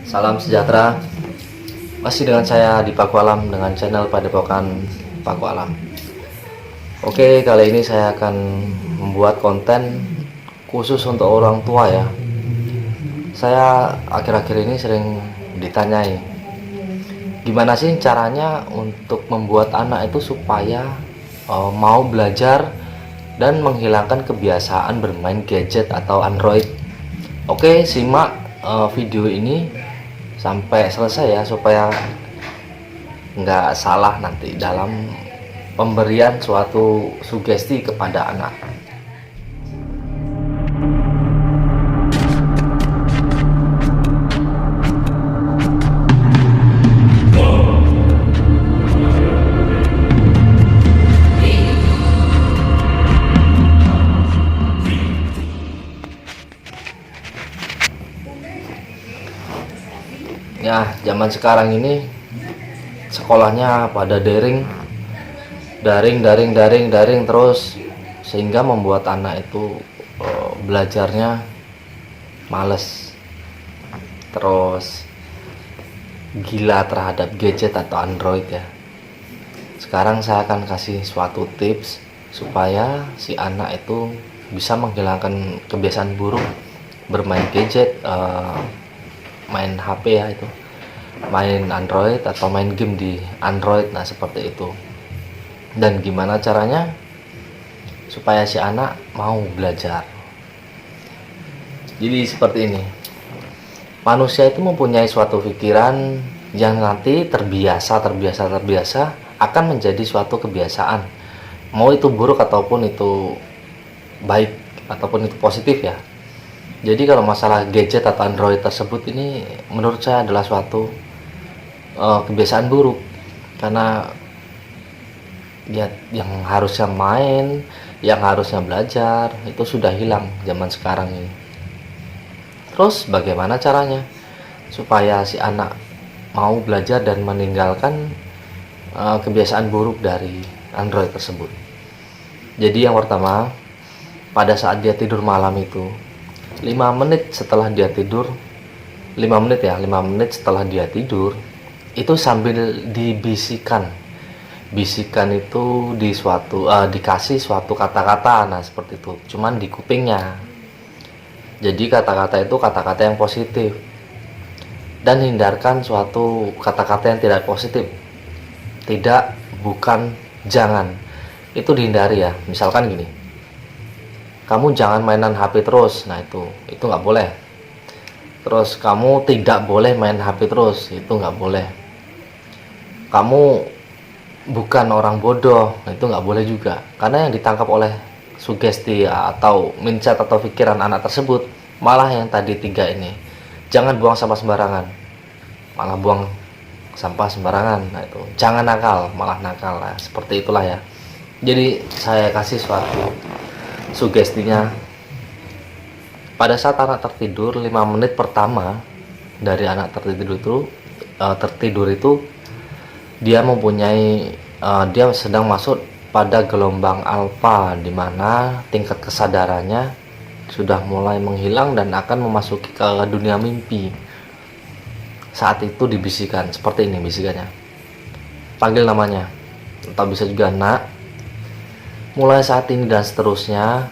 Salam sejahtera. Masih dengan saya di Paku Alam dengan channel Padepokan Paku Alam. Oke, kali ini saya akan membuat konten khusus untuk orang tua ya. Saya akhir-akhir ini sering ditanyai, gimana sih caranya untuk membuat anak itu supaya mau belajar dan menghilangkan kebiasaan bermain gadget atau Android. Oke, simak video ini sampai selesai ya, supaya nggak salah nanti dalam pemberian suatu sugesti kepada anak. Ya, zaman sekarang ini sekolahnya pada daring terus, sehingga membuat anak itu belajarnya males, terus gila terhadap gadget atau Android ya. Sekarang saya akan kasih suatu tips supaya si anak itu bisa menghilangkan kebiasaan buruk bermain gadget, main HP ya, itu main Android atau main game di Android. Nah, seperti itu. Dan gimana caranya supaya si anak mau belajar. Jadi seperti ini, manusia itu mempunyai suatu pikiran yang nanti terbiasa akan menjadi suatu kebiasaan, mau itu buruk ataupun itu baik ataupun itu positif ya. Jadi kalau masalah gadget atau Android tersebut ini menurut saya adalah suatu kebiasaan buruk, karena ya, yang harusnya main, yang harusnya belajar itu sudah hilang zaman sekarang ini. Terus bagaimana caranya supaya si anak mau belajar dan meninggalkan kebiasaan buruk dari Android tersebut? Jadi yang pertama, pada saat dia tidur malam itu 5 menit setelah dia tidur, 5 menit setelah dia tidur, itu sambil dibisikan itu dikasih suatu kata-kata. Nah, seperti itu, cuman di kupingnya. Jadi kata-kata itu kata-kata yang positif, dan hindarkan suatu kata-kata yang tidak positif. Tidak, bukan, jangan, itu dihindari ya. Misalkan gini, kamu jangan mainan HP terus. Nah, itu nggak boleh. Terus kamu tidak boleh main HP terus, itu nggak boleh. Kamu bukan orang bodoh, nah, itu nggak boleh juga. Karena yang ditangkap oleh sugesti atau mindset atau pikiran anak tersebut malah yang tadi 3 ini. Jangan buang sampah sembarangan, malah buang sampah sembarangan. Nah, itu jangan nakal, malah nakal. Nah, seperti itulah ya. Jadi saya kasih suatu sugestinya, pada saat anak tertidur 5 menit pertama dari anak tertidur itu dia mempunyai dia sedang masuk pada gelombang alfa, di mana tingkat kesadarannya sudah mulai menghilang dan akan memasuki ke dunia mimpi. Saat itu dibisikkan seperti ini bisikannya, panggil namanya, atau bisa juga nak. Mulai saat ini dan seterusnya,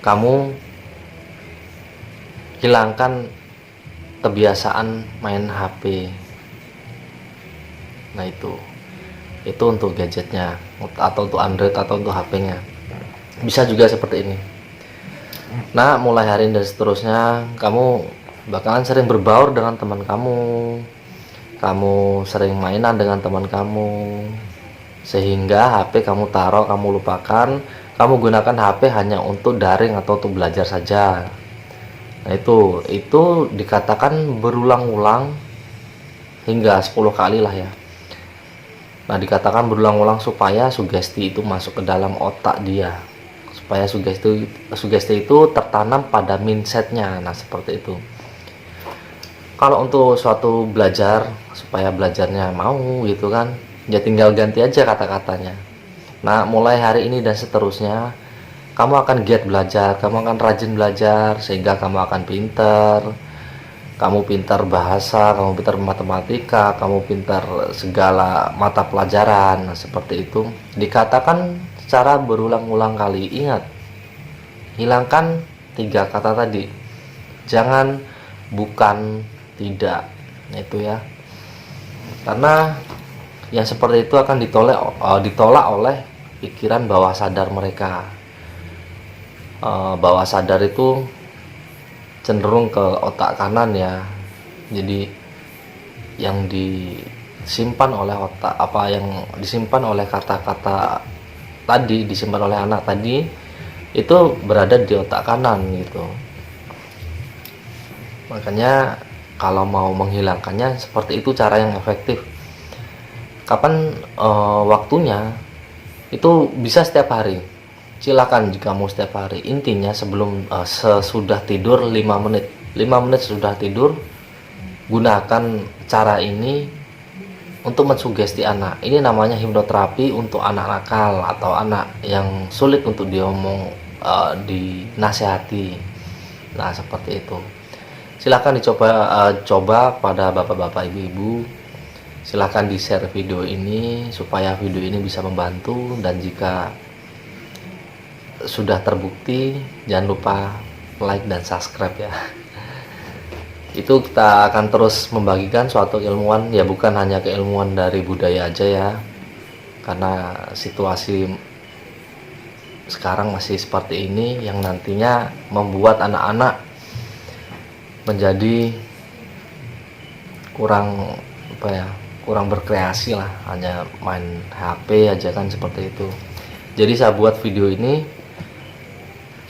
kamu hilangkan kebiasaan main HP. Nah, itu untuk gadgetnya, atau untuk Android atau untuk HP-nya. Bisa juga seperti ini. Nah, mulai hari ini dan seterusnya, kamu bakalan sering berbaur dengan teman kamu sering mainan dengan teman kamu, sehingga HP kamu taruh, kamu lupakan, kamu gunakan HP hanya untuk daring atau untuk belajar saja. Nah, itu dikatakan berulang-ulang hingga 10 kali lah ya. Nah, dikatakan berulang-ulang supaya sugesti itu masuk ke dalam otak dia, supaya sugesti itu tertanam pada mindsetnya. Nah, seperti itu. Kalau untuk suatu belajar, supaya belajarnya mau gitu kan, ya tinggal ganti aja kata-katanya. Nah, mulai hari ini dan seterusnya, kamu akan giat belajar, kamu akan rajin belajar, sehingga kamu akan pinter, kamu pintar bahasa, kamu pintar matematika, kamu pintar segala mata pelajaran. Nah, seperti itu dikatakan secara berulang-ulang kali. Ingat, hilangkan 3 kata tadi, jangan, bukan, tidak. Nah, itu ya, karena yang seperti itu akan ditolak oleh pikiran bawah sadar mereka. Bawah sadar itu cenderung ke otak kanan ya, jadi yang disimpan oleh otak, apa yang disimpan oleh kata-kata tadi, disimpan oleh anak tadi, itu berada di otak kanan gitu. Makanya kalau mau menghilangkannya seperti itu cara yang efektif. Kapan waktunya? Itu bisa setiap hari, silakan jika mau setiap hari. Intinya sebelum sesudah tidur 5 menit 5 menit sudah tidur, gunakan cara ini untuk mensugesti anak. Ini namanya hipnoterapi untuk anak nakal atau anak yang sulit untuk diomong, dinasehati. Nah, seperti itu. Silakan coba pada bapak-bapak, ibu-ibu. Silakan di-share video ini supaya video ini bisa membantu, dan jika sudah terbukti jangan lupa like dan subscribe ya. Itu kita akan terus membagikan suatu ilmuwan ya, bukan hanya keilmuan dari budaya aja ya, karena situasi sekarang masih seperti ini yang nantinya membuat anak-anak menjadi kurang berkreasi lah, hanya main HP aja kan, seperti itu. Jadi saya buat video ini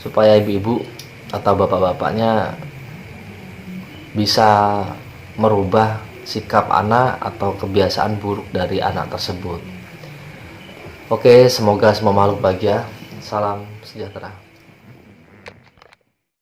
supaya ibu-ibu atau bapak-bapaknya bisa merubah sikap anak atau kebiasaan buruk dari anak tersebut. Oke, semoga semua makhluk bahagia. Salam sejahtera.